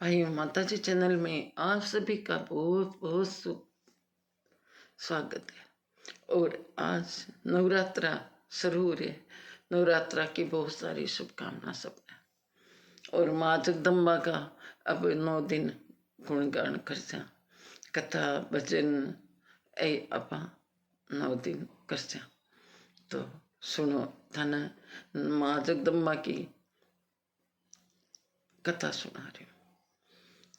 भाइयों, माता जी चैनल में आप सभी का बहुत बहुत स्वागत है। और आज नवरात्रा शुरू हो रही है। नवरात्रा की बहुत सारी शुभकामना सबने। और माँ जगदम्बा का अब 9 दिन गुणगान कर जा, कथा भजन ए अपा 9 दिन कर जा। तो सुनो धन माँ जगदम्बा की कथा सुना रही हूँ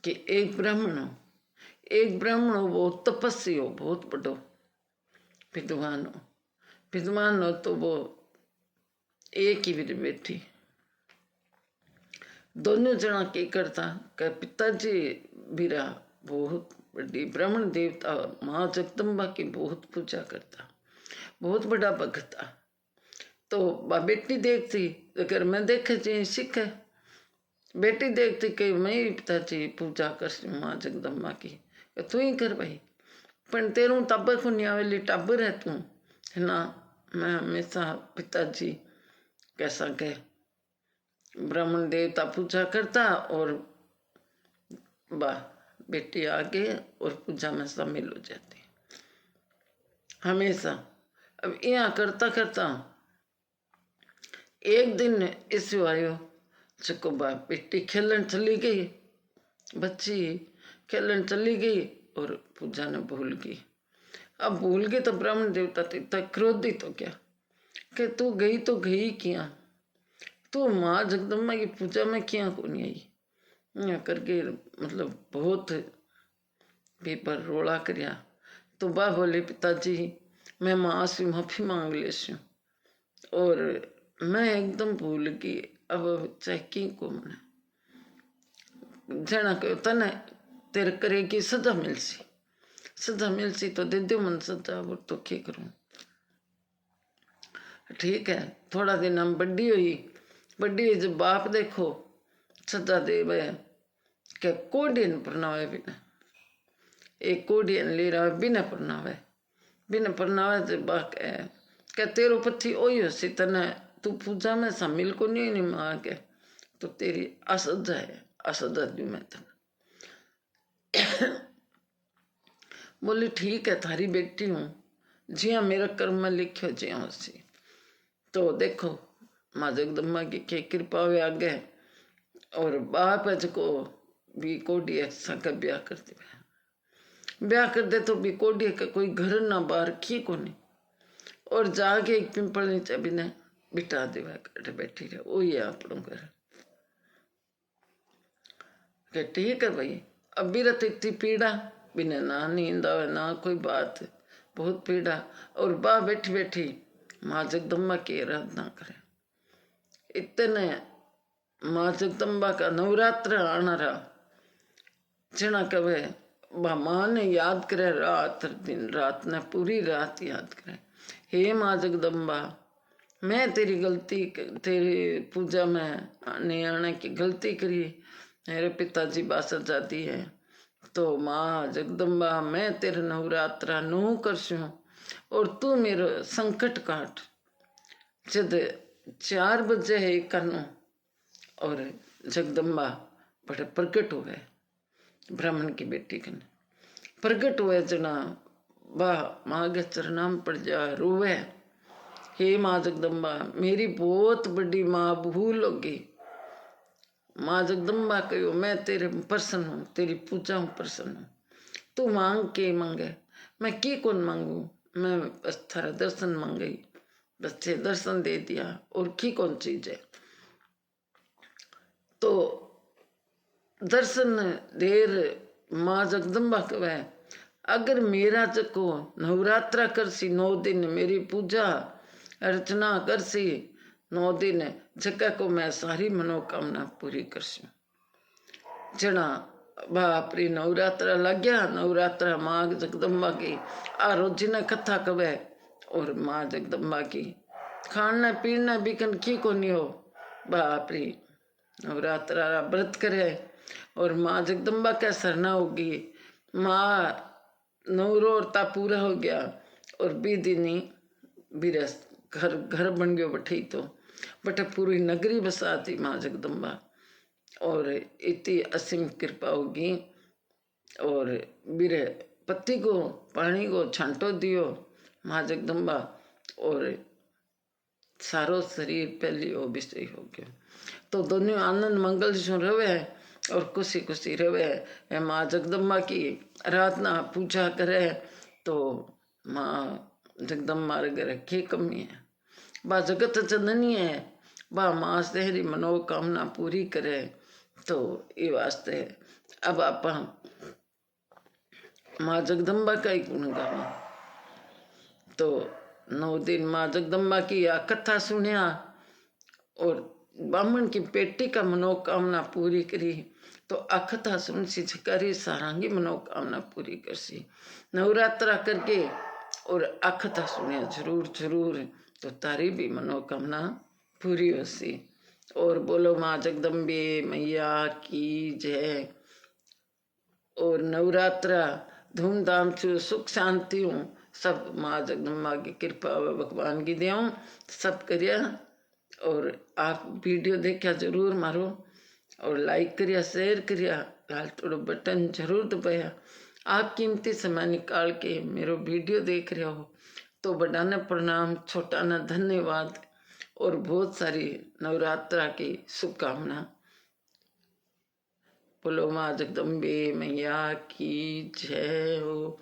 कि एक ब्राह्मण हो, बहुत तपस्वी हो, बहुत बड़ो विद्वान हो तो वो एक ही वीर बैठी दोनों जना की करता कि पिताजी बीरा बहुत बड़ी ब्राह्मण देवता माँ जगदम्बा की बहुत पूजा करता, बहुत बड़ा भक्त था। तो बेटी देखती अगर मैं देखे जी सीखे, बेटी देखती कि मैं ही पिताजी पूजा कर माँ जगदम्बा की, तू ही कर भाई, पर तेरू टाबर को नहीं आवेली टाबर है तू है ना। मैं हमेशा पिताजी कैसा के ब्राह्मण देवता पूजा करता और वाह बेटी आगे और पूजा में शामिल हो जाती हमेशा। अब यहाँ करता करता एक दिन इस आयो चको बा बेटी खेलन चली गई, बच्ची खेलन चली गई और पूजा ने भूल गई। अब भूल गई तो ब्राह्मण देवता इतना क्रोधित हो गया कि तू गई तो गई क्या, तू माँ जगदम्बा की पूजा में क्या को नहीं आई, यहाँ करके मतलब बहुत पेपर रोड़ा करिया। तो बा बोले पिताजी मैं माँ से माफी मांग लेसी और मैं एकदम भूल गई, अब चेकिंग को मैंने जना कहो तने तेरे करेगी सजा मिलसी तो दे दो मन सजा, वो तो क्या करूं। ठीक है, थोड़ा दिन हम बड्डी जब बाप देखो सजा दे वह क्या कोडियन परनावे बिना, एक कोडियन ले रहा है बिना परनावे जब बाप क्या तेरो पत्थी ओही हसी तने तू पूजा में शामिल को नहीं मांगे तो तेरी असजा दू मैं तने। बोली ठीक है थारी बेटी हूँ, जिया मेरा कर्म में लिखो जिया उसी। तो देखो माँ जगदम्बा की कृपा हुए आगे और बाप को भी कोडी का ब्याह कर दे तो भी कोडी का कोई घर ना बाहर की को नहीं और जाके एक पिंपल नीचे भी ने बिठा देवा कर बैठी रहे वो ही अपनों घर के। ठीक है भाई, अभी रहती इतनी पीड़ा बिना ना नींद आवे ना कोई बात, बहुत पीड़ा। और बा बैठी बैठी माँ जगदम्बा की आराधना करे। इतने माँ जगदम्बा का नवरात्र आना रहा जना कवे माँ ने याद करे रात दिन रात ने पूरी रात याद करे, हे माँ जगदम्बा मैं तेरी पूजा में आने की गलती करी, मेरे पिताजी बासर जाती है तो माँ जगदम्बा मैं तेरे नवरात्रा नू करसू और तू मेरा संकट काट। जब 4 बजे है करनो और जगदम्बा बड़े प्रकट हो गए, ब्राह्मण की बेटी कने प्रकट हुए जना वाह माँ के चरनाम पड़ जा रोवे, हे माँ जगदम्बा मेरी बहुत बड़ी माँ भूल होगी। माँ जगदम्बा कहो मैं तेरे प्रसन्न हूँ, तेरी पूजा हूँ प्रसन्न हूँ, तू मांग के मांगे, मैं की कौन मांगू, मैं बस थारा दर्शन मांगी, बस ते दर्शन दे दिया और की कौन चीज है। तो दर्शन देर माँ जगदम्बा कहे अगर मेरा चको नवरात्रा करसी 9 दिन मेरी पूजा अर्चना करसी 9 दिन जगह को मैं सारी मनोकामना पूरी करसी। जना बापरी नवरात्रा लग गया, नवरात्रा माँ जगदम्बा की आ रोजी ने कथा कवे और माँ जगदम्बा की खाना पीना बिकन की को नहीं हो, बापरी नवरात्रा व्रत करे और माँ जगदम्बा का सरना होगी। माँ नवरोता पूरा हो गया और बीदिनी बिरस घर बन गयो बठी, तो बटे पूरी नगरी बसाती माँ जगदम्बा और इतनी असीम कृपा होगी। और मेरे पति को पानी को छांटो दियो माँ जगदम्बा, और सारो शरीर पहली वो विषय हो गयो। तो दोनों आनंद मंगल से रवे और खुशी खुशी रवे। माँ जगदम्बा की आराधना पूजा करे तो माँ जगदम्बा रे रखी कमी है। बा जगत जननी है, बा माँ तेरी मनोकामना पूरी करे। तो ये वास्ते अब आप माँ जगदम्बा का ही गुण गावा। तो 9 दिन माँ जगदम्बा की आ कथा सुनिया और बामन की बेटी का मनोकामना पूरी करी। तो आ कथा सुन सी झकारी सारंगी मनोकामना पूरी कर सी। नवरात्रा करके और आ कथा सुनिया जरूर जरूर, तो तारी भी मनोकामना पूरी हो सी। और बोलो माँ जगदम्बे मैया की जय। और नवरात्रा धूमधाम से सुख शांति हूँ सब माँ जगदम्बा की कृपा व भगवान की देव सब करिया। और आप वीडियो देखा जरूर मारो और लाइक करिया शेयर करिया, लाल थोड़ा बटन जरूर दबाया। आप कीमती समय निकाल के मेरो वीडियो देख रहे हो तो बड़ा न प्रणाम, छोटा न धन्यवाद और बहुत सारी नवरात्रा की शुभकामना। बोलो माँ जगदम्बे मैया की जय हो।